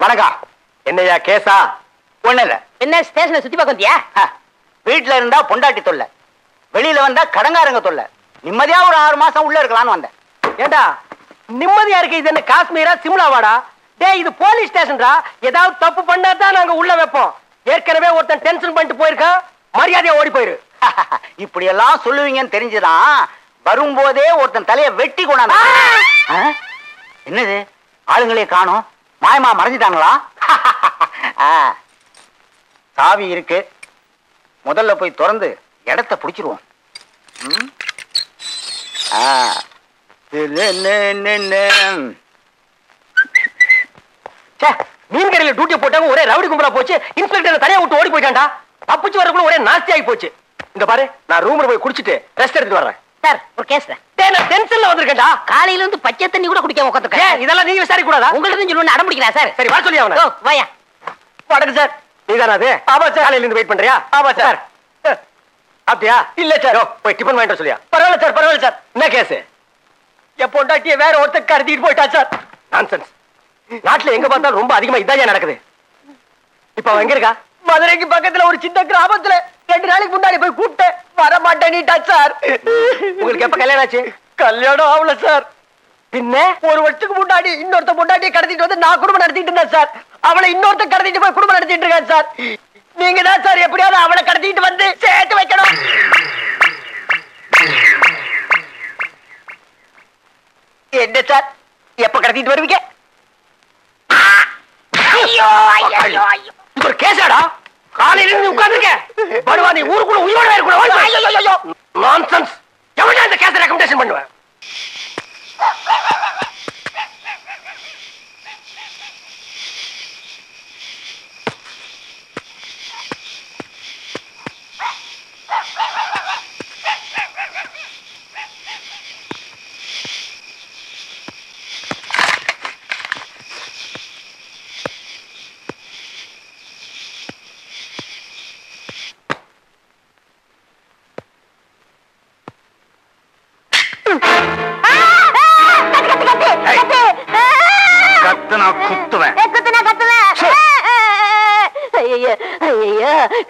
வணக்கம். என்னையா கேசா? ஒண்ணு இல்ல. என்ன ஸ்டேஷனை சுத்தி பார்க்க வந்தியா? வீட்டுல இருந்தா பொண்டாட்டி தொல்லை, வெளியில வந்தா கடங்காரங்க தொல்லை. நிம்மதியா ஒரு 6 மாசம் உள்ள இருக்கலாம்னு வந்தேன். ஏண்டா நிம்மதியா இருக்கு? இது என்ன காஷ்மீரா சிம்லாவாடா? டேய் இது போலீஸ் ஸ்டேஷன்டா. ஏதாவது தப்பு பண்ணா தான் நாங்க உள்ள வைப்போம். ஏற்கனவே ஒருத்தன் டென்ஷன் பண்ணிட்டு போயிருக்கான். மரியாதையா ஓடி போயிரு. இப்படி எல்லாம் சொல்லுவீங்கன்னு தெரிஞ்சுதான் வரும்போதே ஒருத்தன் தலைய வெட்டி கொண்டாங்க. என்னது ஆளுங்களே காணோம்? மாயமா மறைஞ்சிட்டாங்களா? சாவி இருக்கு, முதல்ல போய் திறந்து இடத்தை பிடிச்சிருவோம். மீன் கடையில டியூட்டி போட்டாங்க, ஒரே ரவுடி கும்பலா போச்சு. இன்ஸ்பெக்டர் தனியா விட்டு ஓடி போயிட்டான்டா. தப்பிச்சு வரக்குள்ள ஒரே நாஸ்தி ஆகி போச்சு. இங்க பாரு, நான் ரூம்ல போய் குடிச்சிட்டு ரெஸ்ட் எடுத்துட்டு வரேன். சார் ஒரு கேஸ் நான் டென்ஷன்ல வந்திருக்கேன்டா. காலையில இருந்து பச்சை தண்ணி கூட குடிக்காம உட்காந்துருக்கேன். இதெல்லாம் நீங்க விசாரிக்க கூடாதா? உங்களுக்கு சொல்லுன்னு அடம் பிடிக்கிறா சார். சரி வர சொல்லி அவன. வாயா. வணக்கம் சார். நீதானா அது? ஆமா சார். காலையில இருந்து வெயிட் பண்றியா? ஆமா சார். அப்படியா? இல்ல சார். போய் டிபன் வாங்கிட்டு சொல்லியா? பரவாயில்ல சார், பரவாயில்ல சார். என்ன கேஸ்? என் பொண்டாட்டியை வேற ஒருத்தர் கடத்திட்டு போயிட்டா சார். நான்சென்ஸ். நாட்டுல எங்க பார்த்தாலும் ரொம்ப அதிகமா இதாயா நடக்குது. இப்ப அவன் எங்க இருக்கா? மதுரைக்கு பக்கத்துல ஒரு சின்ன கிராமத்துல 2 நாளைக்கு முன்னாடி போய் கூப்பிட்டு வர மாட்டேன்னுட்டா சார். உங்களுக்கு எப்ப கல்யாணம் ஆச்சு? கல்யாணம் ஆகல சார். பின்ன ஒரு வருஷத்துக்கு முன்னாடி இன்னொருத்த பொண்டாட்டியை கடத்திட்டு வந்து நான் குடும்பம் நடத்திட்டு இருந்தேன் சார். அவளை இன்னொருத்த கடத்திட்டு போய் குடும்பம் நடத்திட்டு இருக்கேன் சார். நீங்க தான் சார் எப்படியாவது அவளை கடத்திட்டு வந்து சேர்த்து வைக்கணும். என்ன சார் எப்ப கடத்திட்டு வருவீங்க? ஒரு கேஸாடா? காலையில இருந்து உட்கார்ந்திருக்க படுவா, நீ ஊருக்குள்ள உயிரோட இருக்கணும். நான்சென்ஸ். எவனா இந்த கேஸை ரெக்கமெண்டேஷன் பண்ணுவேன்?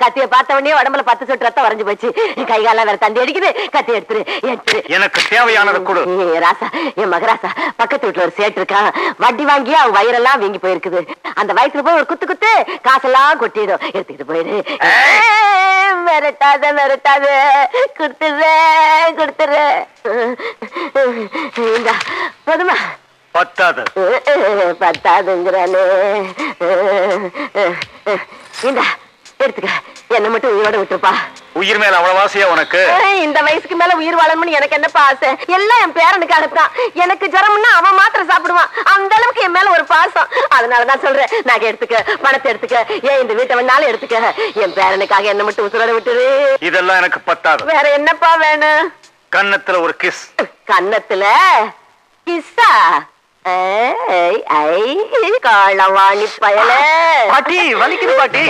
கத்திய பார்த்த உடனே உடம்புல 10 சொட்டு ரத்தம் வரைஞ்சு போச்சு. கை கால வேற தந்தி அடிக்குது. கத்தி எடுத்துரு. எனக்கு தேவையானது கொடு. ராசா, என் மகராசா, பக்கத்து வீட்டுல ஒரு சேட்டு இருக்கான். வட்டி வாங்கி அவன் வயிறெல்லாம் வீங்கி போயிருக்குது. அந்த வயிற்றுல போய் ஒரு குத்து காசெல்லாம் கொட்டிடும். எடுத்துக்கிட்டு போயிடு. மிரட்டாத கொடுத்துரு. போதுமா? பத்தாதுங்கிறானே. இந்த எடுத்துக்க, என்ன மட்டும் உயிரோட விட்டுருப்பா. உயிர் மேல அவ்வளவு ஆசையா உனக்கு? இந்த வயசுக்கு மேல உயிர் வாழணும்னு எனக்கு என்னப்பா ஆசை? எல்லாம் என் பேரனுக்காக தான். எனக்கு ஜரம்னா அவன் மாத்திரம் சாப்பிடுவான். அந்த அளவுக்கு என் மேல ஒரு பாசம். அதனாலதான் சொல்றேன், நகை எடுத்துக்க, பணத்தை எடுத்துக்க, ஏன் இந்த வீட்டை வேணாலும் எடுத்துக்க. என் பேரனுக்காக என்ன மட்டும் உசுரோட விட்டுரு. இதெல்லாம் எனக்கு பத்தாது. வேற என்னப்பா வேணும்? கன்னத்துல ஒரு கிஸ். கன்னத்துல கிஸ்ஸா? காளவாணி பயல. பாட்டி வலிக்குது பாட்டி.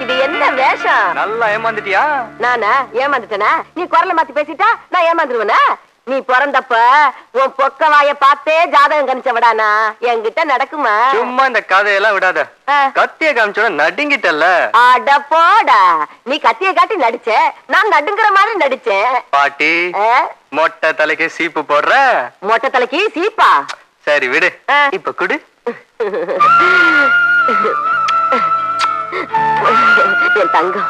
இது என்ன வேஷம்? நல்லா ஏமாந்துட்டியா? நானா ஏமாந்துட்டேனா? நீ குரலை மாத்தி பேசிட்டா நான் ஏமாந்துருவேனா? நீ பிறந்தப்ப உன் பொக்க வாய பார்த்தே ஜாதகம் கணிச்சவடானா? என்கிட்ட நடக்குமா? சும்மா இந்த கதையெல்லாம் விடாத. கத்திய காமிச்சோட நடுங்கிட்டல்ல. அட போடா, நீ கத்திய காட்டி நடிச்ச, நான் நடுங்குற மாதிரி நடிச்சேன். பாட்டி மொட்டை தலைக்கு சீப்பு போடுற. மொட்டை தலைக்கு சீப்பா? சரி விடு, இப்ப குடு. என் தங்கம்,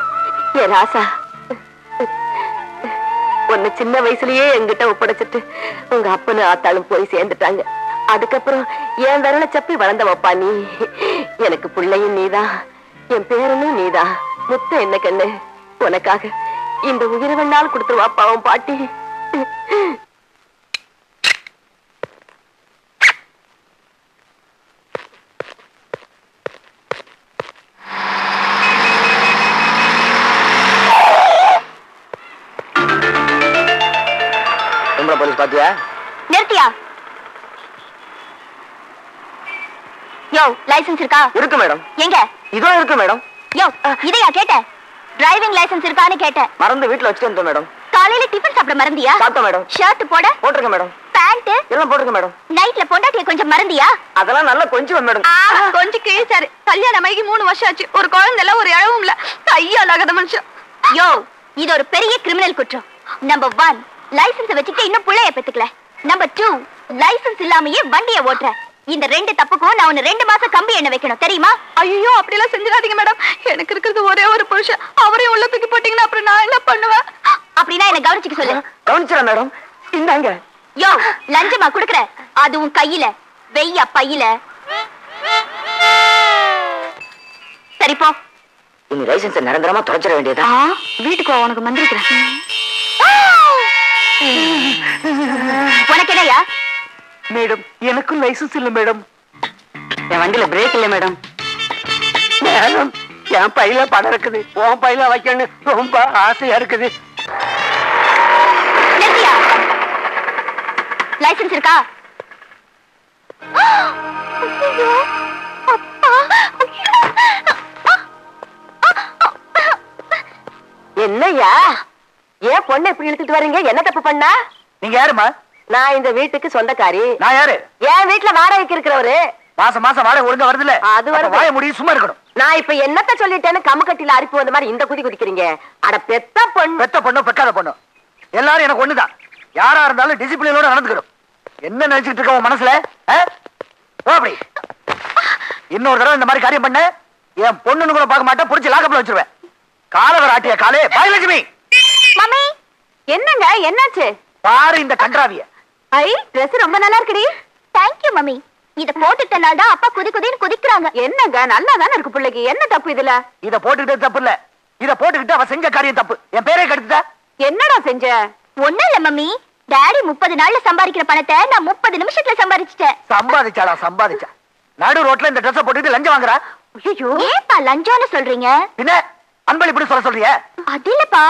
என் ராசா, உன்னை சின்ன வயசுலயே என்கிட்ட ஒப்படைச்சிட்டு உங்க அப்பனும் ஆத்தாளும் போய் சேர்ந்துட்டாங்க. அதுக்கப்புறம் என் விரல சப்பி வளர்ந்த வப்பா நீ. எனக்கு பிள்ளையும் நீதான், என் பேரனும் நீதான். முத்த என்ன கண்ணு, உனக்காக இந்த உயிரை வேணாலும் கொடுத்துருவா பாவம் பாட்டி. போலீஸ் பாத்தியா? நிறுத்தியா? யோ, லைசென்ஸ் இருக்கா? இருக்கு மேடம். எங்க? இதோ இருக்கு மேடம். யோ, இதையா கேட்ட? டிரைவிங் லைசென்ஸ் இருக்கான்னு கேட்ட. மறந்து வீட்ல வச்சுட்டு வந்தோம் மேடம். காலையில டிபன் சாப்பிட மறந்தியா? சாப்பிட்டோம் மேடம். ஷர்ட் போட போட்டுருங்க மேடம். பேண்ட் பேண்ட் எல்லாம் போட்டுருங்க மேடம். நைட்ல பொண்டாட்டிய கொஞ்சம் மறந்தியா? அதெல்லாம் நல்லா கொஞ்சம் மேடம். கொஞ்சம் கிழிச்சாரு. கல்யாணம் ஆகி 3 வருஷம் ஆச்சு. ஒரு குழந்தை இல்ல, ஒரு இழவும் இல்ல. கையாலாகாத மனுஷன். யோ, இது ஒரு பெரிய கிரிமினல் குற்றம். நம்பர் 1, லைசென்ஸ் வச்சுட்டு இன்னும் புள்ளைய பெத்துக்கல. நம்பர் 2, லைசென்ஸ் இல்லாமயே வண்டியை ஓட்டுற. இந்த 2 தப்புக்கும் நான் உன்னை 2 மாசம் கம்பி எண்ணெய் வைக்கணும், தெரியுமா? ஐயோ, அப்படி எல்லாம் செஞ்சிடாதீங்க மேடம். எனக்கு இருக்கிறது ஒரே ஒரு புருஷன். அவரையும் உள்ள தூக்கி போட்டீங்கன்னா அப்புறம் நான் என்ன பண்ணுவேன்? அப்படின்னா என்ன கவனிச்சுக்க சொல்லு. கவனிச்சுறேன் மேடம். இந்தாங்க. யோ, லஞ்சமா குடுக்குற? அது உன் கையில வெய்யா பையில. சரி போ. இந்த லைசென்ஸ் நிரந்தரமா தொலைச்சிட வேண்டியதா? வீட்டுக்கு உனக்கு மந்திரிக்கிறேன். உனக்கு என்னையா? மேடம், எனக்கும் லைசென்ஸ் இல்ல மேடம். என் வண்டியில பிரேக் இல்ல மேடம். மேடம், என் பையில பணம் இருக்குது. உன் பையில வைக்கணும் ரொம்ப ஆசையா இருக்குது. நிறுத்தியா? லைசென்ஸ் இருக்கா? ஐயோ, அப்பா. என்னய்யா, ஏன் பொண்ணை இப்படி இழுத்துட்டு வரீங்க? என்ன தப்பு பண்ணா? நீங்க யாருமா? நான் இந்த வீட்டுக்கு சொந்தக்காரி. நான் யாரு? என் வீட்டுல வாடகைக்கு இருக்கிறவரு. மாசம் மாசம் வாடகை ஒழுங்கா வருதுல? அது வருது. வாய முடியும், சும்மா இருக்கணும். நான் இப்ப என்னத்த சொல்லிட்டேன்னு கம்மு கட்டில அரிப்பு வந்த மாதிரி இந்த குதி குதிக்கிறீங்க. அட பெத்த பொண்ணு. பெத்த பொண்ணு பெக்காத பொண்ணு எல்லாரும் எனக்கு ஒண்ணுதான். யாரா இருந்தாலும் டிசிப்ளினோட நடந்துக்கணும். என்ன நினைச்சிட்டு இருக்க உன் மனசுல? போ அப்படி. இன்னொரு தடவை இந்த மாதிரி காரியம் பண்ண என் பொண்ணுன்னு கூட பார்க்க மாட்டேன், புடிச்சு லாக்கப்ல வச்சிருவேன். காலவர் ஆட்டிய காலே. பாயலட்சுமி. மம்மி, என்னங்க என்னாச்சு? பாரு இந்த கன்றாவிய. ஐ, Dress ரொம்ப நல்லா இருக்குடி. Thank you mummy. இத போட்டுட்டனால தான் அப்பா குதி குதின்னு குதிக்குறாங்க. என்னங்க நல்லா தான இருக்கு பிள்ளைக்கு. என்ன தப்பு இதுல? இத போட்டுக்கிட்டது தப்பு இல்ல. இத போட்டுக்கிட்டு அவ செஞ்ச காரியம் தப்பு. என் பேரே கெடுத்துட்டா. என்னடா செஞ்ச? ஒண்ணும் இல்ல மம்மி. டாடி 30 நாள்ல சம்பாதிக்கிற பணத்தை நான் 30 நிமிஷத்துல சம்பாதிச்சிட்டேன். சம்பாதிச்சாளா? சம்பாதிச்சா. நடு ரோட்ல இந்த Dress போட்டுட்டு லஞ்சம் வாங்குறா. ஐயோ, ஏப்பா லஞ்சம்னு சொல்றீங்க? பின்ன அன்பளி இப்படி சொல்றிய? அது இல்லப்பா,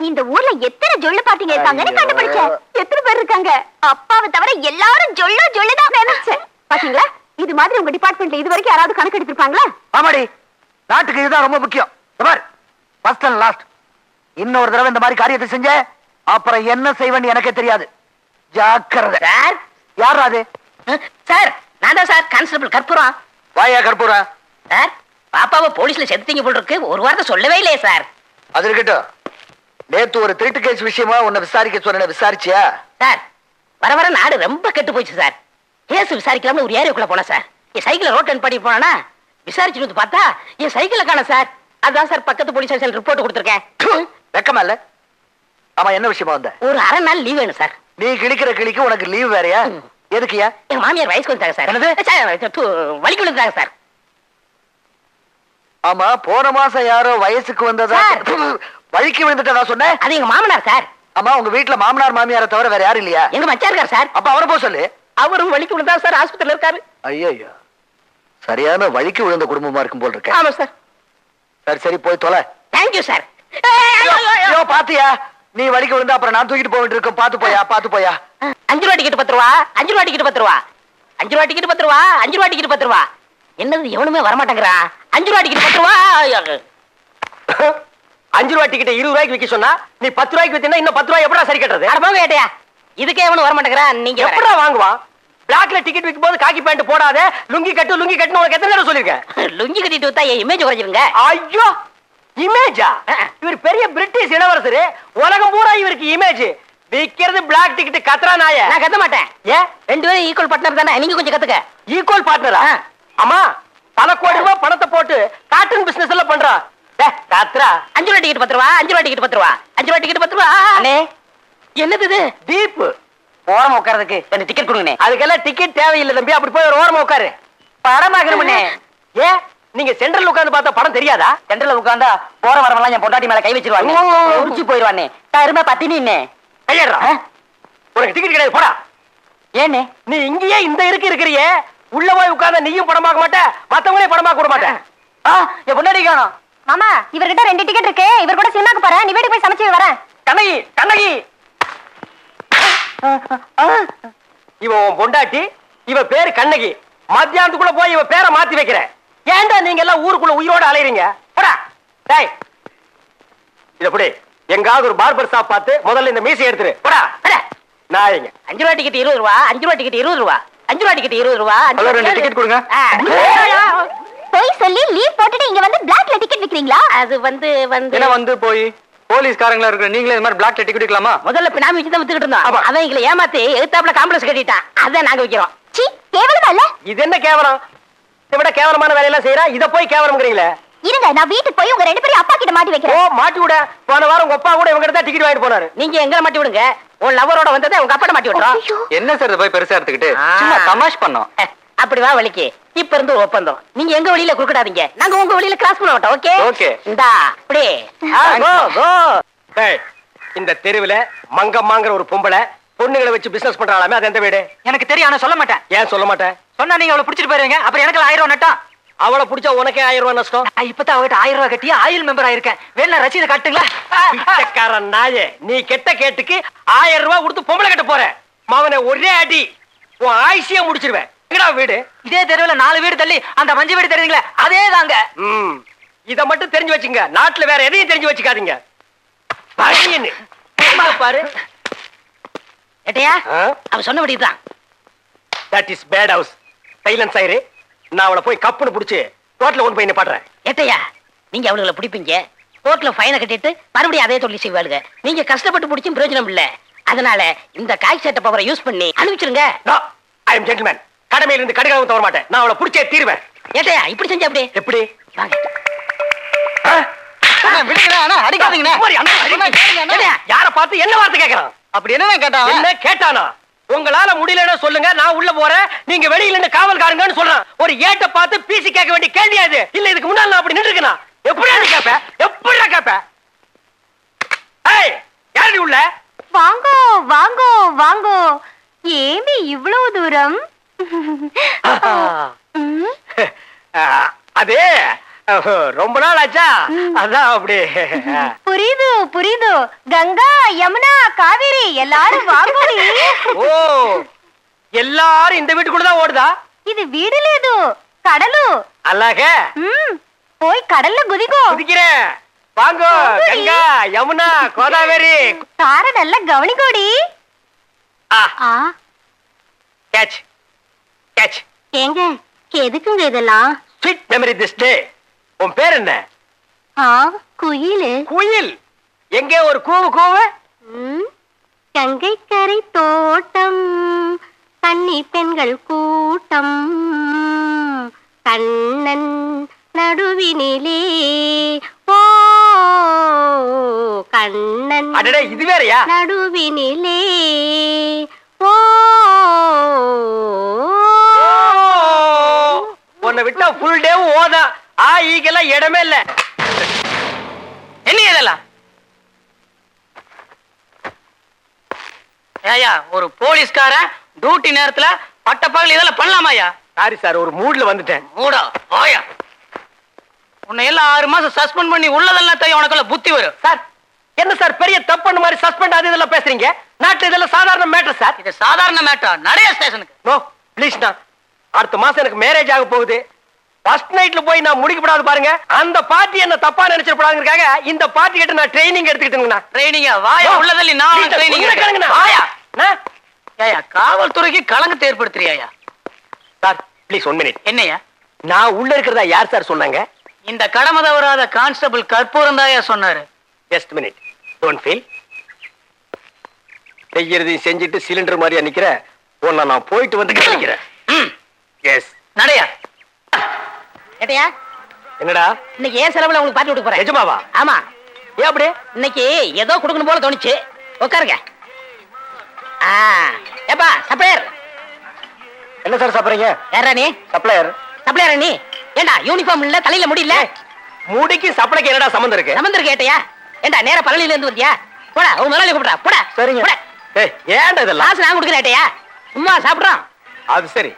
இந்த ஊர்ல எத்தனை ஜொல்லு பாட்டிங்க இருக்காங்கன்னு கண்டுபிடிச்சேன். எத்தனை பேர் இருக்காங்க? அப்பாவை தவிர எல்லாரும் ஜொல்லு தான் நினைச்சேன். பாத்தீங்களா, இது மாதிரி உங்க டிபார்ட்மெண்ட்ல இது வரைக்கும் யாராவது கணக்கு எடுத்திருப்பாங்களா? ஆமாடி, நாட்டுக்கு இதுதான் ரொம்ப முக்கியம். பார், ஃபர்ஸ்ட் அண்ட் லாஸ்ட். இன்னொரு தடவை இந்த மாதிரி காரியத்தை செஞ்ச அப்புறம் என்ன செய்வேன்னு எனக்கே தெரியாது. ஜாக்கிரதை. சார், யாரா அது? சார் நான் தான் சார், கான்ஸ்டபிள் கற்பூரம். வாயா கற்பூரா. சார், பாப்பாவை போலீஸ்ல செத்துட்டீங்க போல இருக்கு. ஒரு வாரத்தை சொல்லவே இல்லையே சார். அது இருக்கட்டும். நேத்து ஒரு திருட்டு கேஸ் விஷயமா உன்னை விசாரிக்க சொன்ன, விசாரிச்சியா? சார், வர வர நாடு ரொம்ப கெட்டு போயிடுச்சு சார். கேஸ் விசாரிக்கலாம்னு ஒரு ஏரியாக்குள்ள போனேன் சார். என் சைக்கிளை ரோட் டர்ன் பண்ணி போனா விசாரிச்சுட்டு வந்து பார்த்தா என் சைக்கிளை காணோம் சார். அதான் சார் பக்கத்து போலீஸ் ஸ்டேஷன் ரிப்போர்ட் கொடுத்துருக்கேன். வெக்கமா இல்ல? ஆமா, என்ன விஷயமா வந்த? ஒரு அரை நாள் லீவ் வேணும் சார். நீ கிழிக்கிற கிளிக்கு உனக்கு லீவ் வேறயா? எதுக்குயா? எங்க மாமியார் வயசுக்கு வந்துட்டாங்க சார். வலிக்கு விழுந்தாங்க சார். ஆமா, போன மாசம் யாரோ வயசுக்கு வந்ததா? வழிக்கு விழுந்துட்டதா சொன்ன? அது எங்க மாமனார் சார். ஆமா, உங்க வீட்டுல மாமனார் மாமியாரை தவிர வேற யாரும் இல்லையா? எங்க மச்சான் இருக்கார் சார். அப்ப அவரை போக சொல்லு. அவரும் வலிக்கு விழுந்தா சார், ஆஸ்பத்திரியில இருக்காரு. ஐயோ, சரியான வழிக்கு விழுந்த குடும்பமா இருக்கும் போல் இருக்க. ஆமா சார். சரி சரி, போய் தொலை. Thank you sir. ஐயோ, பாத்தியா, நீ வழிக்கு விழுந்தா அப்புறம் நான் தூக்கிட்டு போயிட்டு இருக்கேன். பாத்து போயா, பாத்து போயா. 5 ரூபா டிக்கெட் 10 ரூபா. 5 ரூபா டிக்கெட் 10 ரூபா. 5 ரூபா டிக்கெட் 10 ரூபா. 5 ரூபா டிக்கெட் 10 ரூபா. என்னது எவனுமே வரமாட்டேங்கிறா? 5 ரூபா டிக்கெட் 10 ரூபா. 5 ரூபா டிக்கெட் 20 ரூபாய்க்கு விக்க சொன்னா நீ 10 ரூபாய்க்கு வித்தீங்கன்னா இன்னும் 10 ரூபாய் எப்படா சரி கட்டுறது? அட போங்க ஏட்டையா, இதுக்கே எவனும் வரமாட்டேங்கிறா. நீங்க எப்படா வாங்குவா? பிளாக்ல டிக்கெட் விக்கும் போது காக்கி பேண்ட் போடாத, லுங்கி கட்டு லுங்கி கட்டுன்னு உனக்கு எத்தனை தடவை சொல்லிருக்கேன்? லுங்கி கட்டிட்டு வித்தா என் இமேஜ் குறைஞ்சிருங்க. ஐயோ, இமேஜா? இவர் பெரிய பிரிட்டிஷ் இளவரசர். உலகம் பூரா இவருக்கு இமேஜ். விக்கிறது பிளாக் டிக்கெட். கத்ரா நாய. நான் கத்த மாட்டேன். ஏன்? 2 பேரும் ஈக்குவல் பார்ட்னர் தானே, நீங்க கொஞ்சம் கத்துக்க. ஈக்குவல் பார்ட்னரா? ஆமா, பல கோடி ரூபாய் பணத்தை போட்டு காட்டன் பிசினஸ் எல்லாம் பண்றா. கத்ரா. 5 ரூபா டிக்கெட் 10 ரூபா. 5 ரூபா டிக்கெட் 10 ரூபா. 5 ரூபா டிக்கெட் 10 ரூபா. அண்ணே, என்னது இது? டீப் ஓரமா உட்கார்றதுக்கு எனக்கு டிக்கெட் கொடுங்கண்ணே. அதுக்கெல்லாம் டிக்கெட் தேவையில்லை தம்பி. அப்படி போய் ஒரு ஓரமா உட்காரு. படம் பார்க்கணும்ண்ணே. ஏன், நீங்க சென்ட்ரல் உட்கார்ந்து பார்த்தா படம் தெரியாதா? சென்டர்ல உட்கார்ந்தா போற வரவெல்லாம் என் பொண்டாட்டி மேல கை வச்சிருவாங்க. முடிச்சு போயிருவானே. கருமா பத்தினின்னே. கையேறா. உனக்கு டிக்கெட் கிடையாது, போடா. ஏண்ணே? நீ இங்கேயே இந்த இருக்கிறியே, உள்ள போய் உட்கார்ந்தா நீயும் படம் பார்க்க மாட்டே, மத்தவங்களே படம் பார்க்க விட மாட்டேன். என் பொண்டாட்டி காணோம். மாமா, இவர்கிட்ட 2 டிக்கெட் இருக்கு. இவர் கூட சினிமாக்கு போறேன். நீ வீட்டுக்கு போய் சமைச்சு வரேன். கண்ணகி, கண்ணகி. இவ உன் பொண்டாட்டி, இவ பேரு கண்ணகி. மத்தியானத்துக்குள்ள போய் இவ பேரை மாத்தி வைக்கிறேன். ஏன்டா நீங்க எல்லாம் ஊருக்குள்ள உயிரோட அலையறீங்க? போடா. டேய், இத புடி. எங்காவது ஒரு பார்பர் ஷாப் பார்த்து முதல்ல இந்த மீசை எடுத்துரு. போடா. நாயங்க 5 ரூபா டிக்கெட் 20 ரூபா, 5 ரூபா டிக்கெட் 20 ரூபா, 5 ரூபா டிக்கெட் 20 ரூபா. ஹலோ, 2 டிக்கெட் கொடுங்க. போய் சொல்லி லீவ் போட்டுட்டு இங்க வந்து பிளாக்ல டிக்கெட் விக்கிறீங்களா? அது வந்து என்ன வந்து போய் போலீஸ்காரங்களா இருக்கிற நீங்களே இந்த மாதிரி பிளாக்ல டிக்கெட் விக்கலாமா? முதல்ல பினாமி வச்சு தான் வித்துக்கிட்டு இருந்தோம். ஆமா. அவன் எங்களை ஏமாத்தி எதிர்த்தாப்புல காம்ப்ளெக்ஸ் கட்டிட்டான். அதான் நாங்க விக்கிறோம். சீ, கேவலமா இல்ல? இது என்ன கேவலம்? இதை விட கேவலமான வேலையெல்லாம் செய்யறா, இத போய் கேவலம்ங்கறீங்களே. இருங்க, நான் வீட்டுக்கு போய் உங்க 2 பேரும் அப்பா கிட்ட மாட்டி ஓ, வைக்கிறேன். மாட்டி விட. போன வாரம் உங்க அப்பா கூட இவங்க தான் டிக்கெட் வாங்கிட்டு போனாரு. நீங்க எங்களை மாட்டி விடுங்க. உன் லவரோட வந்ததை உங்க அப்பா மாட்டி விட்டுறோம். ஐயோ. என்ன சார் இத போய் பெருசா எடுத்துக்கிட்டு ஆ. சும்மா தமாஷ் பண்ணோம். அப்படி வா வலிக்கு. இப்ப இருந்து ஒரு ஒப்பந்தம். நீங்க எங்க வழியில குறுக்கிடாதீங்க, நாங்க உங்க வழியில கிராஸ் பண்ண மாட்டோம். Okay Okay. இந்தா அப்படி Go, go. டேய், இந்த தெருவுல மங்கம்மாங்கற ஒரு பொம்பளை பொண்ணுங்களை வச்சு பிசினஸ் பண்றாளாமே, அது எந்த வீடு? எனக்கு தெரியும், ஆனா சொல்ல மாட்டேன். ஏன் சொல்ல மாட்டேன்? சொன்னா நீங்க அவளை புடிச்சிட்டு போயிருவீங்க, அப்புறம் எனக்கு 1000 ரூபாய் நட்டா. அவளை புடிச்சா உனக்கே 1000 ரூபாய் நஷ்டம். நான் இப்பதான் அவகிட்ட 1000 ரூபாய் கட்டி ஆயில் மெம்பர் ஆயிருக்கேன். வேணா ரசீதை காட்டுங்களா? பிச்சைக்காரன் நாயே, நீ கெட்ட கேட்டுக்கு 1000 ரூபாய் கொடுத்து பொம்பளை கட்ட போற. மவனை ஒரே அடி உன் ஆயுசியா முடிச்சிருவேன். எங்கடா வீடு? இதே தெருவுல 4 வீடு தள்ளி அந்த மஞ்சள் வீடு தெரியுங்களே, அதே தாங்க. இத மட்டும் தெரிஞ்சு வச்சுங்க, நாட்டுல வேற எதையும் தெரிஞ்சு வச்சுக்காதீங்க. பையனு பாரு. ஏட்டையா அவன் சொன்னபடிதான். That is bad house. Silence ஆயிரு. நான் அவளை போய் கப்புன்னு புடிச்சு ரோட்ல கொண்டு போய் நிப்பாட்டுறேன். ஏட்டையா நீங்க அவனுங்களை பிடிப்பீங்க, கோர்ட்ல ஃபைனை கட்டிட்டு மறுபடியும் அதே தொழில் செய்வாளுங்க. நீங்க கஷ்டப்பட்டு பிடிச்சும் பிரயோஜனம் இல்ல. அதனால இந்த காய் சட்ட பவரை யூஸ் பண்ணி அனுப்பிச்சிருங்க. ஐ அம் ஜென்டில்மேன். கடமையில இருந்து கடுகாவும் தவற மாட்டேன். நான் அவளை புடிச்சே தீருவேன். ஏட்டையா இப்படி செஞ்சா அப்படி எப்படி? வாங்க. அடிக்காதீங்கண்ணா. ஏட்டையா, யார பார்த்து என்ன வார்த்தை கேக்குறான்? அப்படி என்ன கேட்டா? என்ன கேட்டானா? உங்களால முடியலன்னா சொல்லுங்க, நான் உள்ள போறேன், நீங்க வெளியில நின்னு காவல்காரங்கன்னு சொல்றான். ஒரு ஏட்ட பார்த்து பீசி கேட்க வேண்டிய கேள்வி அது இல்ல. இதுக்கு முன்னால நான் அப்படி நின்று இருக்கேனா? எப்படியா நீ கேப்ப? எப்படியா கேப்ப? ஏய், யாரடி உள்ள? வாங்கோ வாங்கோ வாங்கோ. ஏமி இவ்வளவு தூரம்? ம், அதே ரொம்ப நாள் ஆச்சா, அதான் அப்படி. புரியுது புரியுது. கங்கா, யமுனா, காவேரி எல்லாரும் வாங்கோடி. ஓ, எல்லாரும் இந்த வீட்டுக்குள்ளதான் ஓடுதா? இது வீடு లేదు, கடலு. அல்லாக போய் கடல்ல குதிக்கோ. குதிக்கிறேன். வாங்கோ கங்கா, யமுனா, கோதாவரி. கார நல்லா கவனிக்கோடி. Catch catch. ஏங்க, எதுக்குங்க இதெல்லாம்? Sweet memory this day. உன் பேர் என்ன? குயிலு. குயில். எங்கே ஒரு கூவு கூவு? கங்கை கரை தோட்டம், கன்னி பெண்கள் கூட்டம், கண்ணன் நடுவினிலே. ஓ கண்ணன் அடடே, இது வேறயா? நடுவினிலே. ஓ உன்னை விட்டா ஃபுல் டே ஓதா. ஈக்கெல்லாம் இடமே இல்ல. என்ன இதெல்லாம்? ஏயா, ஒரு போலீஸ்காரன் டியூட்டி நேரத்துல பட்டப்பகல் இதெல்லாம் பண்ணலாமாயா? சாரி சார், ஒரு மூட்ல வந்துட்டேன். மூடா போயா. உன்னை எல்லாம் 6 மாசம் சஸ்பெண்ட் பண்ணி உள்ளதெல்லாம் தெரியும், உனக்குள்ள புத்தி வரும். சார், என்ன சார் பெரிய தப்பு மாதிரி சஸ்பெண்ட் அது இதெல்லாம் பேசுறீங்க? நாட்டுல இதெல்லாம் சாதாரண மேட்டர் சார். இது சாதாரண மேட்டா? நடைய ஸ்டேஷனுக்கு. நோ ப்ளீஸ்ண்ணா, அடுத்த மாசம் எனக்கு மேரேஜ் ஆக போகுது. ஃபர்ஸ்ட் நைட்ல போய் நான் முடிக்கப்படாது பாருங்க. அந்த பார்ட்டி என்ன தப்பா நினைச்சிடப்படாதுங்கிறதுக்காக இந்த பார்ட்டி கிட்ட நான் ட்ரைனிங் எடுத்துக்கிட்டேங்கண்ணா. ட்ரைனிங்கா? வாயா, உள்ளதல்லி நான் ட்ரைனிங் எடுக்கிறேன். வாயா. ஏயா, காவல்துறைக்கு களங்கத்தை ஏற்படுத்துறியா? Sir please 1 minute. என்னையா? நான் உள்ள இருக்கிறதா யார் சார் சொன்னாங்க? இந்த கடமை தவறாத கான்ஸ்டபிள் கற்பூரம் தாயா சொன்னாரு. Just minute, don't feel. செய்யறதையும் செஞ்சுட்டு சிலிண்டர் மாதிரியா நிக்கிற உன்னை நான் போயிட்டு வந்து கவனிக்கிறேன். எஸ். நடையா. ஏட்டையா என்னடா இன்னைக்கு ஏன் செலவுல உங்களுக்கு பார்ட்டி விட்டு போறேன். நிஜமாவா? ஆமா. ஏன் அப்படி? இன்னைக்கு ஏதோ கொடுக்கணும் போல தோணுச்சு. உட்காருங்க. ஏப்பா சப்ளையர். என்ன சார் சாப்பிடுறீங்க? யாரா நீ? சப்ளையர். சப்ளையரா நீ? ஏண்டா யூனிஃபார்ம் இல்ல, தலையில முடியல. முடிக்கு சப்ளைக்கு என்னடா சம்பந்தம் இருக்கு? சம்பந்தம் இருக்கு ஏட்டையா. ஏண்டா நேரா பழனில இருந்து வந்தியா? போடா, உன் முதலாளி கூப்பிடா. போடா. சரிங்க. போடா. ஏய், ஏன்டா இதெல்லாம்? காசு நான் கொடுக்குறேன் ஏட்டையா. சும்மா சாப்பிடுறோம். அது சரி.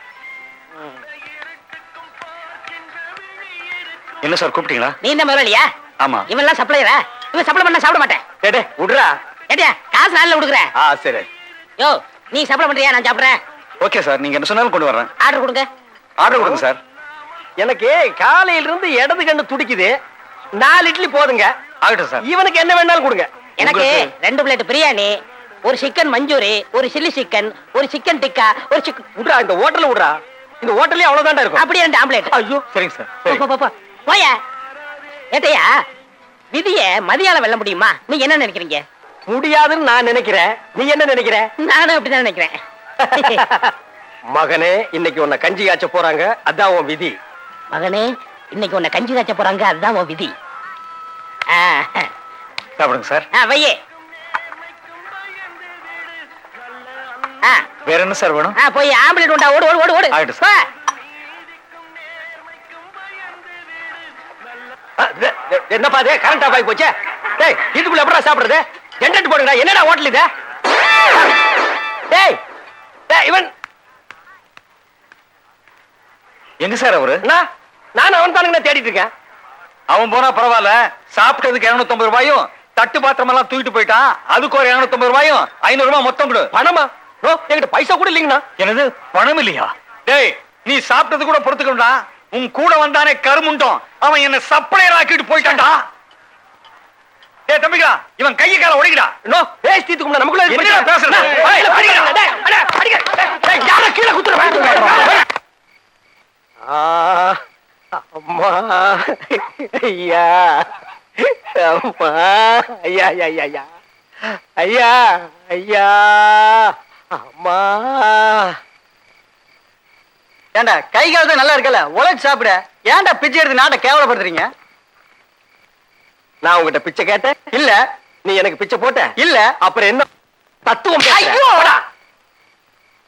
என்ன சார் கூப்பிட்டீங்களா? நீ இந்த முதலாளியா? ஆமா. இவெல்லாம் சப்ளையரா? இவன் சப்ளை பண்ணா சாப்பிட மாட்டேன். டேய் விடுறா. ஏட்டையா காசு நாள்ல கொடுக்குறேன். சரி. யோ, நீ சப்ளை பண்றியா? நான் சாப்பிடுறேன். ஓகே சார், நீங்க என்ன சொன்னாலும் கொண்டு வரேன். ஆர்டர் கொடுங்க. ஆர்டர் கொடுங்க சார். எனக்கு காலையில இருந்து இடது கண்ணு துடிக்குது. 4 இட்லி போதுங்க. ஆகட்டும் சார். இவனுக்கு என்ன வேணாலும் கொடுங்க. எனக்கு 2 பிளேட் பிரியாணி, ஒரு சிக்கன் மஞ்சூரி, ஒரு சில்லி சிக்கன், ஒரு சிக்கன் டிக்கா, ஒரு சிக்கன். விட்றா இந்த ஹோட்டல்ல விட்றா. இந்த ஹோட்டல்லே அவ்வளவுதான்டா இருக்கும். அப்படியே 2 ஆம்லேட். ஐயோ சரிங்க சார். போயா. ஏட்டையா, விதிய மதியால வெல்ல முடியுமா? நீங்க என்ன நினைக்கிறீங்க? முடியாதுன்னு நான் நினைக்கிறேன். நீ என்ன நினைக்கிற? நானும் அப்படிதான் நினைக்கிறேன். மகனே, இன்னைக்கு உன்னை கஞ்சி காய்ச்ச போறாங்க. அதான் உன் விதி. மகனே, இன்னைக்கு உன்னை கஞ்சி காய்ச்ச போறாங்க. அதுதான் உன் விதி. சாப்பிடுங்க சார். வையே. வேற என்ன சார் வேணும்? போய் ஆம்புலன்ஸ் உண்டா. ஓடு ஓடு ஓடு ஓடு. ஆயிட்டு சார். என்னப்பா இது கரண்ட் ஆஃப் ஆகி போச்சே. டேய் இதுக்குள்ள எப்படா சாப்பிடுறது? ஜெனரேட் போடுங்கடா. என்னடா ஹோட்டல் இது? டேய் டேய் இவன் எங்க சார் அவரு? நான் அவன் தானுங்க தேடிட்டு இருக்கேன். அவன் போனா பரவாயில்ல. சாப்பிட்டதுக்கு 250 ரூபாயும் தட்டு பாத்திரம் எல்லாம் தூக்கிட்டு போயிட்டான். அதுக்கு ஒரு 250 ரூபாயும் 500 ரூபாய் மொத்தம் கொடு. பணமா? என்கிட்ட பைசா கூட இல்லைங்கண்ணா. எனது பணம் இல்லையா? டேய் நீ சாப்பிட்டது கூட பொறுத்துக்கணும்டா. உன் கூட வந்தானே கருமுண்டோம், அவன் என்ன சப்ளையர் ஆக்கிட்டு போயிட்டான்டா. டேய் தம்பிகளா, இவன் கையை கால ஒடிக்கடா. பேசி தீத்துக்கும்டா. நமக்குள்ள என்னடா பேசுற? யார கீழே குத்துறேன். அம்மா ஐயா, அம்மா ஐயா ஐயா ஐயா ஐயா ஐயா அம்மா. ஏண்டா கை காலத்தை நல்லா இருக்கல, உழைச்சு சாப்பிட. ஏன்டா பிச்சை எடுத்து நாட்டை கேவலப்படுத்துறீங்க? நான் உங்ககிட்ட பிச்சை கேட்டேன் இல்ல, நீ எனக்கு பிச்சை போட்ட இல்ல. அப்புறம் என்ன தத்துவம்?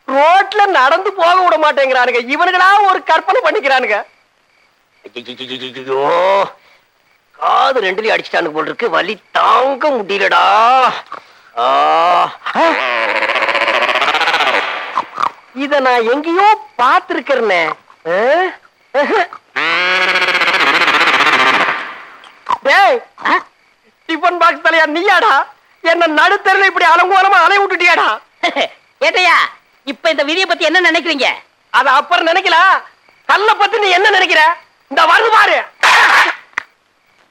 ரோட்ல நடந்து போக விட மாட்டேங்கிறானுங்க. இவனுங்களா ஒரு கற்பனை பண்ணிக்கிறானுங்க. ஐயோ, காது 2லயும் அடிச்சுட்டானுங்க போல் இருக்கு. வலி தாங்க முடியலடா. இத நான் எங்கேயோ பார்த்திருக்கிறேனே. டேய் டிபன் பாக்ஸ் தலையா நீயாடா? என்ன நடுத்தரில் இப்படி அலங்கோலமா அலை விட்டுட்டியாடா? ஏட்டையா, இப்ப இந்த விதியை பத்தி என்ன நினைக்கிறீங்க? அத அப்புறம் நினைக்கலாம். கல்ல பத்தி நீ என்ன நினைக்கிற? இந்த வருது பாரு.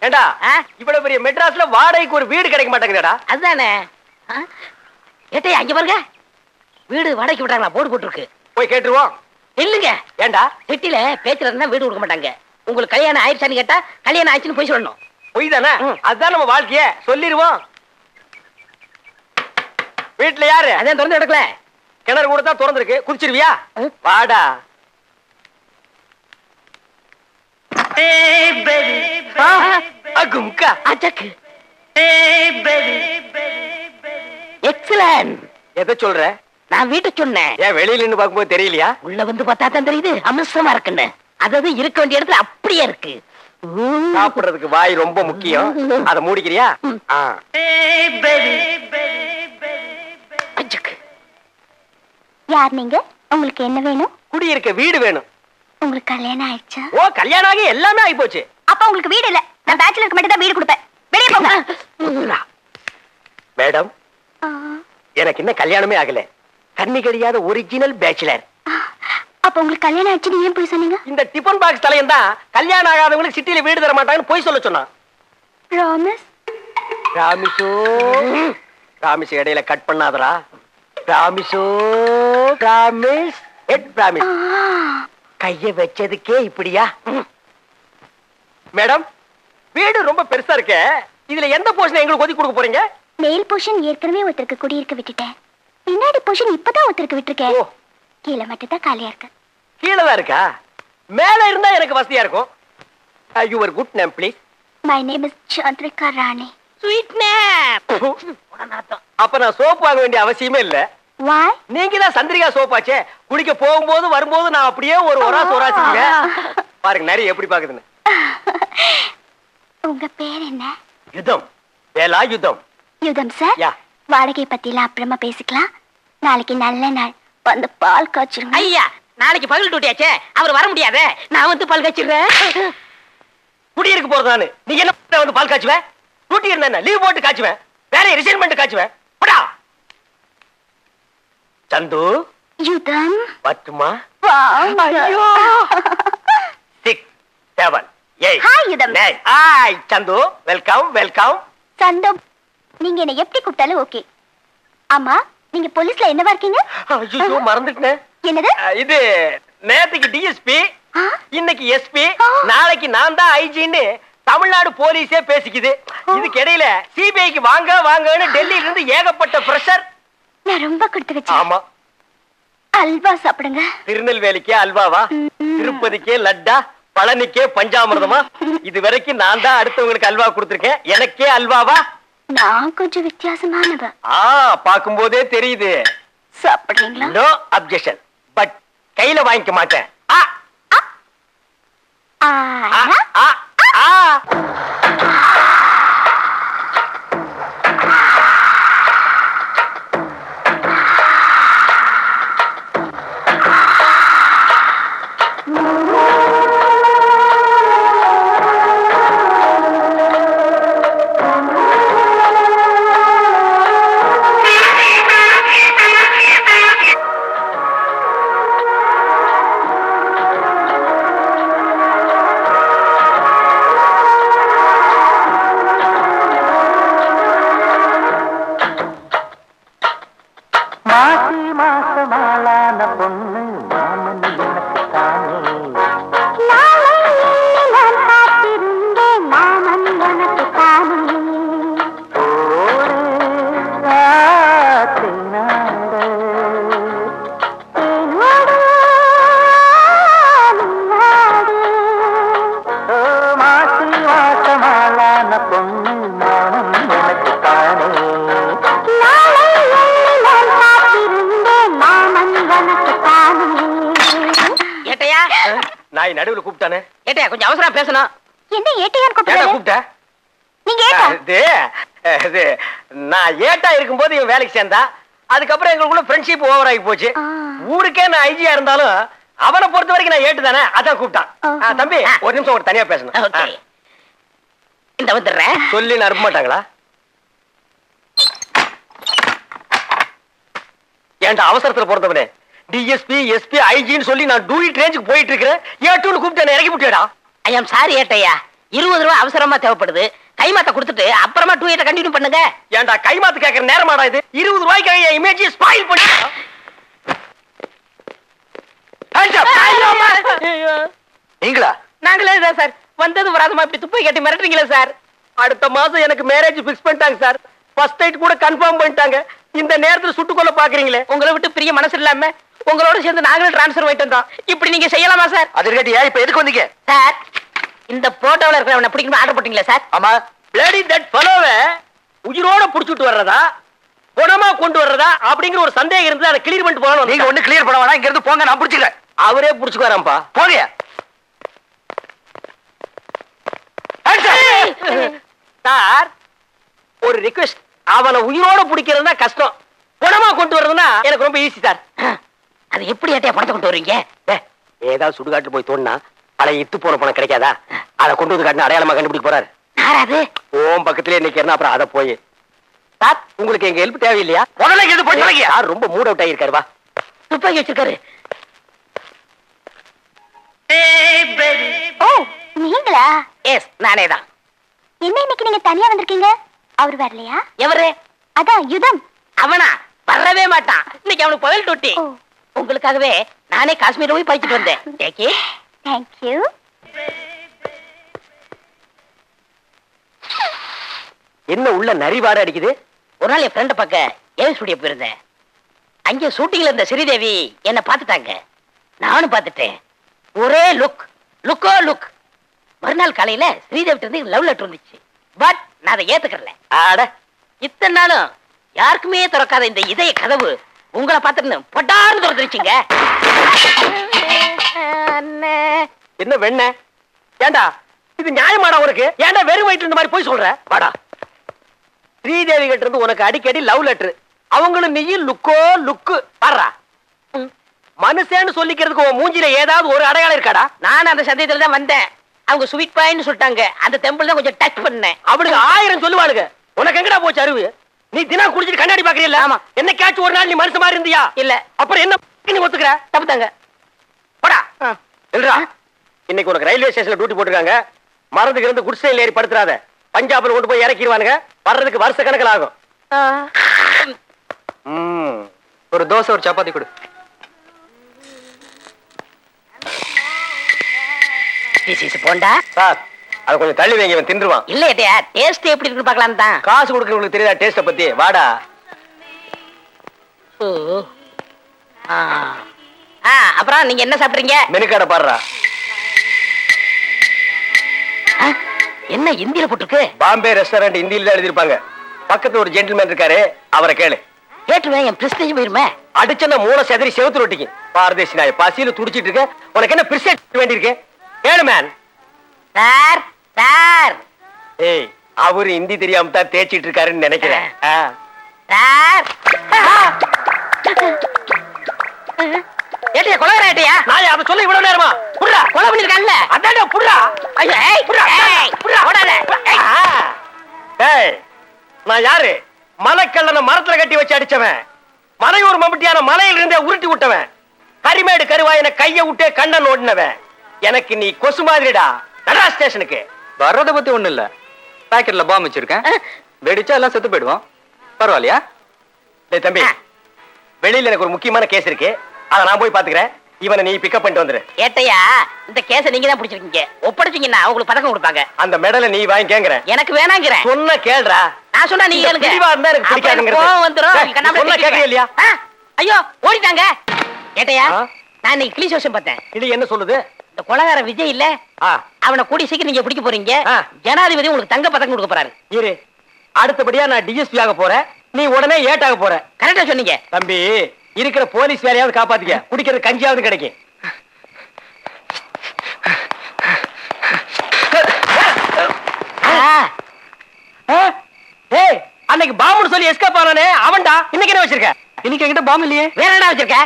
ஏண்டா இவ்வளவு பெரிய மெட்ராஸ்ல வாடகைக்கு ஒரு வீடு கிடைக்க மாட்டேங்குதுடா. அதுதானே. ஏட்டையா அங்க பாருங்க, வீடு வாடகைக்கு விட்டாங்களா? போர்டு போட்டுருக்கு. போய் கேட்டுருவோம். இல்லங்க. ஏண்டா சிட்டில பேச்சுல இருந்தா வீடு கொடுக்க மாட்டாங்க. உங்களுக்கு கல்யாணம் ஆயிடுச்சான்னு கேட்டா கல்யாணம் ஆயிடுச்சுன்னு போய் சொல்லணும். பொய் தானே? அதுதான் நம்ம வாழ்க்கைய. சொல்லிடுவோம். வீட்டுல யாரு? அதான் திறந்து எடுக்கல. கிணறு கூட தான் திறந்துருக்கு. குதிச்சிருவியா? வாடா. எக்ஸலன்ட். எதை சொல்ற? நான் வீட்டை சொன்னேன். ஏன் வெளியில நின்னு பார்க்கும்போது தெரியலையா? உள்ள வந்து பார்த்தா தான் தெரியுது அம்சமா இருக்குன்னு. அதாவது இருக்க வேண்டிய இடத்துல அப்படியே இருக்கு. சாப்பிடுறதுக்கு வாய் ரொம்ப முக்கியம். அத மூடிக்கிறியா? யார் நீங்க? உங்களுக்கு என்ன வேணும்? குடியிருக்க வீடு வேணும். உங்களுக்கு கல்யாணம் ஆயிடுச்சா? ஓ, கல்யாணம் ஆகி எல்லாமே ஆகி போச்சு. அப்ப உங்களுக்கு வீடு இல்ல. நான் பேச்சுலருக்கு மட்டும் தான் வீடு கொடுப்பேன். வெளியே போங்க. மேடம், எனக்கு இன்னும் கல்யாணமே ஆகல. கண்ணி கடியாத ஒரிஜினல் பேச்சுலர். அப்ப உங்களுக்கு கல்யாணம் ஆயிடுச்சு ஏன் போய் சொன்னீங்க? இந்த டிபன் பாக்ஸ் தலையன் தான் கல்யாணம் ஆகாதவங்களுக்கு சிட்டில வீடு தர மாட்டாங்கன்னு போய் சொல்ல சொன்னான். ப்ராமிஸ்? ராமிசோ ராமிஸ் இடையில கட் பண்ணாதரா. ராமிசோ ராமிஸ் ஹெட் ராமிஸ். கைய வச்சதுக்கே இப்படியா? மேடம், வீடு ரொம்ப பெருசா இருக்க. இதுல எந்த போர்ஷன் எங்களுக்கு ஒதுக்கி கொடுக்க போறீங்க? மேல் போர்ஷன் ஏற்கனவே ஒருத்தருக்கு குடியிருக்க விட்டுட்டேன். பின்னாடி போர்ஷன் இப்பதான் ஒருத்தருக்கு விட்டுருக்கேன். கீழே மட்டும் தான் காலியா இருக்கு. கீழே தான் இருக்கா? மேல இருந்தா எனக்கு வசதியா இருக்கும். Your good name please? My name is Chandrika Rani. Sweet name. அப்ப நான் சோப் வாங்க வேண்டிய அவசியமே இல்ல. Why? நீங்க தான் சந்திரிகா சோப் ஆச்சே. குடிக்க போகும்போது வரும்போது நான் அப்படியே ஒரு ஒராசிக்குவேன். பாருங்க நிறைய எப்படி பாக்குதுன்னு. உங்க பேர் என்ன? யுத்தம். வேலா யுத்தம். யுதம் சார். யா. வாடகை பத்திலாம் அப்புறமா பேசிக்கலாம். நாளைக்கு நல்ல நாள், வந்து பால் காய்ச்சிருங்க. ஐயா, நாளைக்கு பகல் டூட்டியாச்சே, அவர் வர முடியாதே. நான் வந்து பால் காய்ச்சிடுறேன். குடியிருக்க போறது நானு. நீ என்ன வந்து பால் காய்ச்சுவேன்? டூட்டி இருந்தா லீவ் போட்டு காய்ச்சுவேன். வேலையை ரிசைன் பண்ணிட்டு காய்ச்சுவேன். போடா. சந்து. யுதம். பத்துமா? ஐயோ. 6 7 8. ஹாய் யுதம். ஹாய் சந்து. Welcome welcome. சந்தோம். நீங்க என்ன எப்படி கூப்பிட்டாலும் ஓகே. ஆமா, நீங்க போலீஸ்ல என்னவா இருக்கீங்க? ஐயோ மறந்துட்டேன். என்னது? இது நேத்துக்கு டிஎஸ்பி, ஆ? இன்னைக்கு எஸ்பி, ஆ. நாளைக்கு நான் தான் ஐஜின்னு தமிழ்நாடு போலீஸே பேசிக்குது. இதுக்கு இடையில சிபிஐக்கு வாங்க வாங்கன்னு டெல்லியில இருந்து ஏகப்பட்ட பிரஷர். நான் ரொம்ப கொடுத்து வச்சேன். ஆமா, அல்வா சாப்பிடுங்க. திருநெல்வேலிக்கே அல்வாவா, திருப்பதிக்கே லட்டா, பழனிக்கே பஞ்சாமிர்தமா? இது வரைக்கும் நான் தான் அடுத்தவங்களுக்கு அல்வா கொடுத்திருக்கேன். எனக்கே அல்வாவா? நான் கொஞ்சம் வித்தியாசமானவ. பாக்கும் போதே தெரியுது. சாப்பிடுறீங்களா? நோ அப்ஜெக்ஷன், பட் கையில வாங்கிக்க மாட்டேன். ஆனா, நாய் நடுவுல கூப்பிட்டானே. ஏட்டையா கொஞ்சம் அவசரம் பேசணும். என்ன ஏட்டையான்னு ஏட்டா கூப்பிடுறாரு? கூப்பிட்ட? நீங்க ஏட்டா? இது நான் ஏட்டா இருக்கும்போது இவன் வேலைக்கு சேர்ந்தா, அதுக்கப்புறம் எங்களுக்குள்ள ஃப்ரெண்ட்ஷிப் ஓவர் ஆகி போச்சு. ஆ. ஊருக்கே நான் ஐஜியா இருந்தாலும் அவனை பொறுத்த வரைக்கும் நான் ஏட்டு தானே, அதான் கூப்பிட்டான். ஓஹோ. தம்பி ஒரு நிமிஷம் ஒரு தனியா பேசணும். ஓகே, இந்த வந்துடுறேன். சொல்லி நம்ப மாட்டாங்களா? ஏன்டா அவசரத்துல பொறுத்தவனே, டிஎஸ்பி எஸ்பி ஐஜின்னு சொல்லி நான் டூயிட் ரேஞ்சுக்கு போயிட்டு இருக்கிறேன். ஏட்டுன்னு கூப்பிட்டு இறக்கி விட்டுடா. ஐ ஆம் சாரி ஏட்டையா, 20 ரூபாய் அவசரமா தேவைப்படுது. கைமாத்த கொடுத்துட்டு அப்புறமா 2 8 கண்டினியூ பண்ணுங்க. ஏன்டா கைமாத்து கேட்கற நேரமாடா இது? 20 ரூபாய்க்கு என் இமேஜ் ஸ்பாயில் பண்ணி. நீங்களா? நாங்களே தான் சார். வந்தது வராதமா இப்படி துப்பை கட்டி மிரட்டுறீங்களா சார்? அடுத்த மாசம் எனக்கு மேரேஜ் பிக்ஸ் பண்ணிட்டாங்க சார். ஃபர்ஸ்ட் நைட் கூட கன்ஃபார்ம் பண்ணிட்டாங்க. இந்த நேரத்துல சுட்டுக்கொள்ள பாக்குறீங்களே. உங்களை விட்டு பிரிய மனசு இல்லாம உங்களோட சேர்ந்து நாங்களும் டிரான்ஸ்ஃபர் போயிட்டு வந்தோம். இப்படி நீங்க செய்யலாமா சார்? அது இருக்கட்டியா, இப்ப எதுக்கு வந்தீங்க சார்? இந்த போட்டோல இருக்கிறவனை பிடிக்கணும் ஆர்டர் போட்டீங்களா சார்? ஆமா. பிளடி தட் ஃபெலோவை உயிரோட புடிச்சிட்டு வர்றதா குணமா கொண்டு வர்றதா அப்படிங்கிற ஒரு சந்தேகம் இருந்து அதை கிளியர் பண்ணிட்டு போகணும். நீங்க ஒண்ணு கிளியர் பண்ண வேணாம், இங்க இருந்து போங்க, நான் புடிச்சுக்கிறேன். அவரே புடிச்சுக்குவாராம்பா, போங்க. சார் ஒரு ரிக்வெஸ்ட், அவனை உயிரோட பிடிக்கிறதுனா கஷ்டம், குணமா கொண்டு வர்றதுன்னா எனக்கு ரொம்ப ஈஸி சார். அது எப்படி ஏட்டையா பணத்தை கொண்டு வரீங்க? ஏதாவது சுடுகாட்டு போய் தோணுனா பழைய இத்து போன பணம் கிடைக்காதா? அதை கொண்டு வந்து காட்டின அடையாளமா கண்டுபிடிக்க போறாரு. யாராது? ஓம் பக்கத்திலே நிக்கிறேன்னா அப்புறம் அதை போய் சார் உங்களுக்கு எங்க ஹெல்ப் தேவையில்லையா? முதல்ல எது போய் சார் ரொம்ப மூட் அவுட் ஆகியிருக்காரு. வா, துப்பாக்கி வச்சிருக்காரு. ஓ, நீங்களா? எஸ், நானே தான். என்ன இன்னைக்கு நீங்க தனியா வந்திருக்கீங்க? அவர் வரலையா? எவரு? அதான் யுதம். அவனா? வரவே மாட்டான். இன்னைக்கு அவனுக்கு புயல் டூட்டி. ஓ. உங்களுக்காகவே நானே காஷ்மீர் போய் படிச்சுட்டு வந்தேன். Take it. Thank you. என்ன உள்ள நரிவாட அடிக்குது? ஒரு நாள் என் ஃப்ரெண்ட பார்க்க ஏவி ஸ்டுடியோ போயிருந்தேன். அங்கே ஷூட்டிங்ல இருந்த ஸ்ரீதேவி என்ன பார்த்துட்டாங்க, நானும் பார்த்துட்டேன். ஒரே லுக், லுக்கோ லுக். மறுநாள் காலையில ஸ்ரீதேவி இருந்து லவ் லெட்டர் வந்துச்சு. பட் நான் அதை ஏத்துக்கல. ஆட இத்தனை நாளும் யாருக்குமே திறக்காத இந்த இதய கதவு உங்களை பார்த்துட்டு பொட்டான்னு திறந்துருச்சுங்க. என்ன வெண்ண? ஏண்டா இது நியாயமாடா உனக்கு? ஏண்டா வெறும் வயிற்று இந்த மாதிரி போய் சொல்ற? வாடா, ஸ்ரீதேவி கிட்ட இருந்து உனக்கு அடிக்கடி லவ் லெட்டர், அவங்களும் நீயும் லுக்கோ லுக்கு. பாடுறா, மனுஷன்னு சொல்லிக்கிறதுக்கு உன் மூஞ்சில ஏதாவது ஒரு அடையாளம் இருக்காடா? நானும் அந்த சந்தேகத்துல தான் வந்தேன். அவங்க ஸ்வீட் பாயின்னு சொல்லிட்டாங்க. அந்த டெம்பிள் தான் கொஞ்சம் டச் பண்ணேன். அவனுக்கு 1000 சொல்லுவாளுங்க. உனக்கு எங்கடா போச்சு அறிவு? நீ தினம் குடிச்சிட்டு கண்ணாடி பாக்குறீல்ல? ஆமா. என்னைக்காச்சும் ஒரு நாள் நீ மனுஷ மாதிரி இருந்தியா? இல்ல. அப்புறம் என்ன நீ ஒத்துக்கிற? தப்பு தாங்க. போடா. இல்லடா, இன்னைக்கு உனக்கு ரயில்வே ஸ்டேஷன்ல டியூட்டி போட்டுருக்காங்க. மறந்துக்கு இருந்து குடிசையில் ஏறி படுத்துறாத. பஞ்சாப்ல கொண்டு போய் இறக்கிடுவானுங்க. வர்றதுக்கு வருஷ கணக்கில் ஆகும். ஒரு தோசை ஒரு சப்பாத்தி கொடு. போண்டா சார் அது கொஞ்சம் தள்ளி வைங்க, இவன் தின்றுவான். இல்ல ஏட்டையா டேஸ்ட் எப்படி இருக்குன்னு பார்க்கலாம் தான். காசு கொடுக்கறவங்களுக்கு தெரியாதா டேஸ்ட பத்தி? வாடா. அப்புறம் நீங்க என்ன சாப்பிடுறீங்க? மெனு கார்டை பாடுறா. என்ன இந்தியில போட்டுருக்கு? பாம்பே ரெஸ்டாரண்ட் இந்தியில தான் எழுதிருப்பாங்க. பக்கத்துல ஒரு ஜென்டில்மேன் இருக்காரு, அவரை கேளு. கேட்டுருவேன், என் பிரஸ்டேஜ் போயிருமே. அடிச்சன மூளை செதறி செவுத்து ரொட்டிக்கு. பாரதேசி நாய் பசியில துடிச்சிட்டு இருக்க, உனக்கு என்ன பிரிசேட் வேண்டியிருக்கு? கேளு மேன். Sir sir. ஏய், அவரு ஹிந்தி தெரியாம தான் தேய்ச்சிட்டு இருக்காருன்னு நினைக்கிறேன். சார். ஏட்டையா கொலை ஏட்டையா? நான் அதை சொல்ல இவ்வளவு நேரமா? புடுறா. கொலை பண்ணிருக்கான்ல. அதான்டா புடுறா. ஐயோ ஏய் புடுறா. புடுறா ஓடாத. ஏய், நான் யாரு? மலைக்கல்லன மரத்துல கட்டி வச்சு அடிச்சவன். மலையூர் மம்பட்டியான மலையில இருந்தே உருட்டி விட்டவன். கரிமேடு கருவாயன கைய விட்டே கண்ணன் ஓடினவன். எனக்கு நீ கொசு மாதிரிடா. நடா ஸ்டேஷனுக்கு. வர்றதை பத்தி ஒண்ணு இல்ல. பாக்கெட்ல பாம்பு வச்சிருக்கேன், வெடிச்சா எல்லாம் செத்து போயிடுவோம். பரவாயில்லையா? டேய் தம்பி, வெளியில எனக்கு ஒரு முக்கியமான கேஸ் இருக்கு, அதை நான் போய் பாத்துக்கிறேன். இவனை நீ பிக்கப் பண்ணிட்டு வந்துரு. ஏட்டையா இந்த கேஸ நீங்க தான் பிடிச்சிருக்கீங்க. ஒப்படைச்சீங்கன்னா அவங்களுக்கு பதக்கம் கொடுப்பாங்க. அந்த மெடலை நீ வாங்கிக்கங்கறேன். எனக்கு வேணாங்கிற. சொன்ன கேளுடா. நான் சொன்னா நீங்க கேளுங்க. பிடிவா இருந்தா எனக்கு பிடிக்காதுங்கறது. கோவம் வந்துரும். நீ சொன்னா கேட்கவே இல்லையா? ஐயோ ஓடிட்டாங்க. ஏட்டையா நான் இன்னைக்கு கிளி சோஷம் பார்த்தேன். இது என்ன சொல்லுது? இந்த கொலகார விஜய் இல்ல, அவனை கூடி சீக்கிரம் நீங்க பிடிக்க போறீங்க. ஜனாதிபதி உங்களுக்கு தங்க பதக்கம் கொடுக்க போறாரு. இரு, அடுத்தபடியா நான் டிஎஸ்பி ஆக போறேன், நீ உடனே ஏட்டாக போற. கரெக்டா சொன்னீங்க தம்பி. இருக்கிற போலீஸ் வேலையாவது காப்பாத்திக்க, குடிக்கிறது கஞ்சியாவது கிடைக்கும். ஏய், அன்னைக்கு பாம்புன்னு சொல்லி எஸ்கேப் ஆனானே அவன்டா. இன்னைக்கு என்ன வச்சிருக்க? இன்னைக்கு என்கிட்ட பாம்பு இல்லையே. வேற என்ன வச்சிருக்க?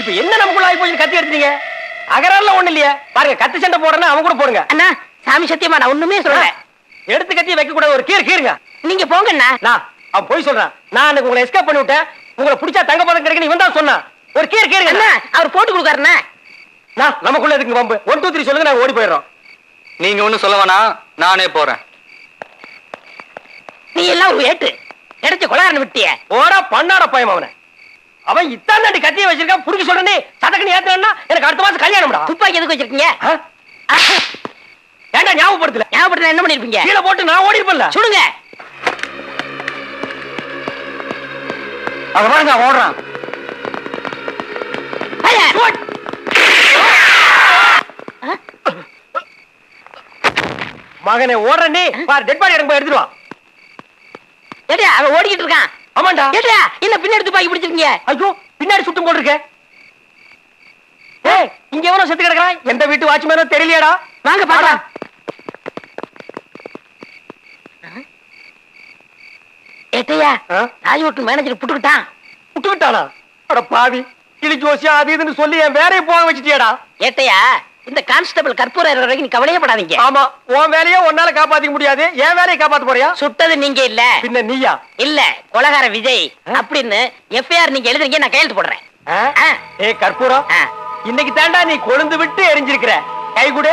இப்ப என்ன நமக்குள்ள ஆகி போய் கத்தி எடுத்தீங்க? அகரால ஒண்ணு இல்லையே. பாருங்க, கத்தி சண்டை போடுறேன்னா அவன் கூட போடுங்க. அண்ணா சாமி சத்தியமா நான் ஒண்ணுமே சொல்றேன். எடுத்து கத்தி வைக்க கூடாது, ஒரு கீறுங்க. நீங்க போங்கண்ணா. நான் அவன் போய் சொல்றான். நான் அன்னைக்கு உங்களை எஸ்கேப் பண்ணி விட்டேன், உங்களை பிடிச்சா தங்க பதக்கம் கிடைக்கும் இவன் தான் சொன்னான். ஒரு கீறுங்க. அண்ணா அவர் போட்டு கொடுக்காருண்ணா. நான் நமக்குள்ள எதுக்கு பம்பு? 1 2 3 சொல்லுங்க, நாங்க ஓடி போயிடுறோம். நீங்க ஒண்ணும் சொல்ல வேணாம், நானே போறேன். நீ எல்லாம் ஒரு ஏட்டு கிடைச்ச கொலகாரன் விட்டிய. ஓடா பண்ணாட பயம் அவனை. அவன் இத்தான் தாண்டி கத்தியை வச்சிருக்கான். புடிக்க சொல்றேன், சதக்கணி ஏத்துறேன்னா எனக்கு அடுத்த மாசம் கல்யாணம்டா. துப்பாக்கி எதுக்கு வச்சிருக்கீங்க? ஏன்டா ஞாபகப்படுத்தல? ஞாபகப்படுத்த என்ன பண்ணிருப்பீங்க? கீழே போட்டு நான் ஓடி இருப்பேன்ல. சுடுங்க. அங்க பாருங்க, ஓடுறான். மகனே ஓடுற நீ பாரு, டெட் பாடி எனக்கு போய் எடுத்துட்டு வா. ஏடியா அவன் ஓடிக்கிட்டு இருக்கான். ஆமாண்டா. ஏடியா என்ன பின்னாடி துப்பாக்கி பிடிச்சிருக்கீங்க? ஐயோ, பின்னாடி சுட்டும் போட்டு இருக்க. ஏய், இங்க எவனோ செத்து கிடக்குறான். எந்த வீட்டு வாட்ச்மேனோ தெரியலையாடா. வாங்க பாக்கலாம். ஏட்டையா ராஜோட்டு மேனேஜர் புட்டுக்கிட்டான். புட்டுக்கிட்டானா? அட பாவி, கிளி ஜோசியா அது இதுன்னு சொல்லி என் வேலையை போக வச்சுட்டியாடா. ஏட்டையா இந்த கான்ஸ்டபிள் கற்பூரம் இருக்கிற வரைக்கும் நீ கவலையே படாதீங்க. ஆமா, உன் வேலையை உன்னால காப்பாத்திக்க முடியாது, என் வேலையை காப்பாத்த போறியா? சுட்டது நீங்க இல்ல. பின்ன நீயா? இல்ல, கொலகார விஜய் அப்படின்னு எஃப்ஐஆர் நீங்க எழுதுறீங்க, நான் கையெழுத்து போடுறேன். ஏய் கற்பூரம், இன்னைக்கு தாண்டா நீ கொழுந்து விட்டு எரிஞ்சிருக்கிற. கை கொடு.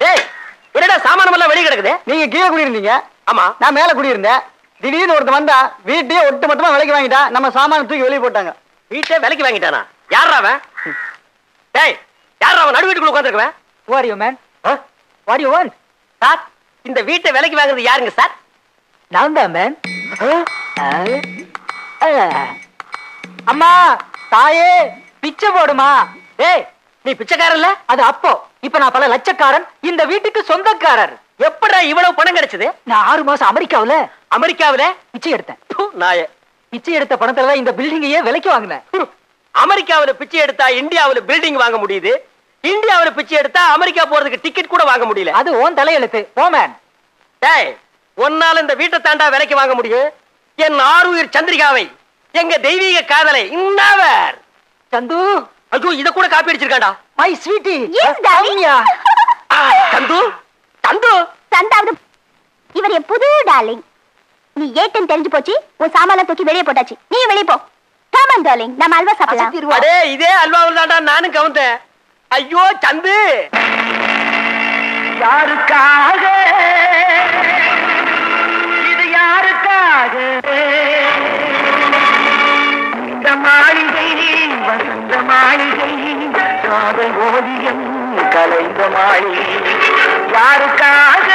ஏய், என்னடா சாமானம் எல்லாம் வெளிய கிடக்குது? நீங்க கீழே குடியிருந்தீங்க. ஆமா, நான் மேல குடியிருந்தேன். திடீர்னு ஒருத்தன் வந்தா வீட்டையே ஒட்டு மொத்தமா விலைக்கு வாங்கிட்டா. நம்ம சாமான தூக்கி வெளியே போட்டாங்க. வீட்டை விலைக்கு வாங்கிட்டானா? யாரா அவன்? டேய், யாரா அவன் நடு வீட்டுக்குள்ள உட்கார்ந்திருக்கவன்? Who are you man? What do you want? Sir, இந்த வீட்டை விலைக்கு வாங்குறது யாருங்க சார்? நான் தான் மேன். அம்மா, தாயே, பிச்சை போடுமா. டேய், நீ பிச்சைக்காரன் இல்ல? அது அப்போ. இப்ப நான் பல லட்சக்காரன், இந்த வீட்டுக்கு சொந்தக்காரர். எப்படா இவ்வளவு பணம் கிடைச்சது? நான் 6 மாசம் அமெரிக்காவுல பிச்சை எடுத்தேன். நாயே, பிச்சை எடுத்த பணத்துல இந்த பில்டிங்கையே விலைக்கு வாங்கினேன். அமெரிக்காவுல பிச்சை எடுத்தா இந்தியாவுல பில்டிங் வாங்க முடியுது, இந்தியாவுல பிச்சை எடுத்தா அமெரிக்கா போறதுக்கு டிக்கெட் கூட வாங்க முடியல. அது உன் தலையெழுத்து. போமேன். டேய், ஒன்னால இந்த வீட்டை தாண்டா விலைக்கு வாங்க முடியும். என் ஆருயிர் சந்திரிகாவை, எங்க தெய்வீக காதலை இன்னவர் சந்து. ஐயோ, இத கூட காப்பி அடிச்சிருக்காடா. My sweetie. Yes, darling. சந்து, சந்து. சந்தாவது இவர் என் புது டார்லிங். நீ ஏட்டன் தெரிஞ்சு போச்சு, உன் சாமான் தூக்கி வெளியே போட்டாச்சு. நீ வெளியே போ. Come on darling, நம்ம அல்வா சாப்பிடலாம். அடே, இதே அல்வாவில் தாண்டா நானும் கவுந்தேன். ஐயோ சந்து, யாருக்காக இது யாருக்காக? காதல் ஓவியம் கலைந்த மாளிகை யாருக்காக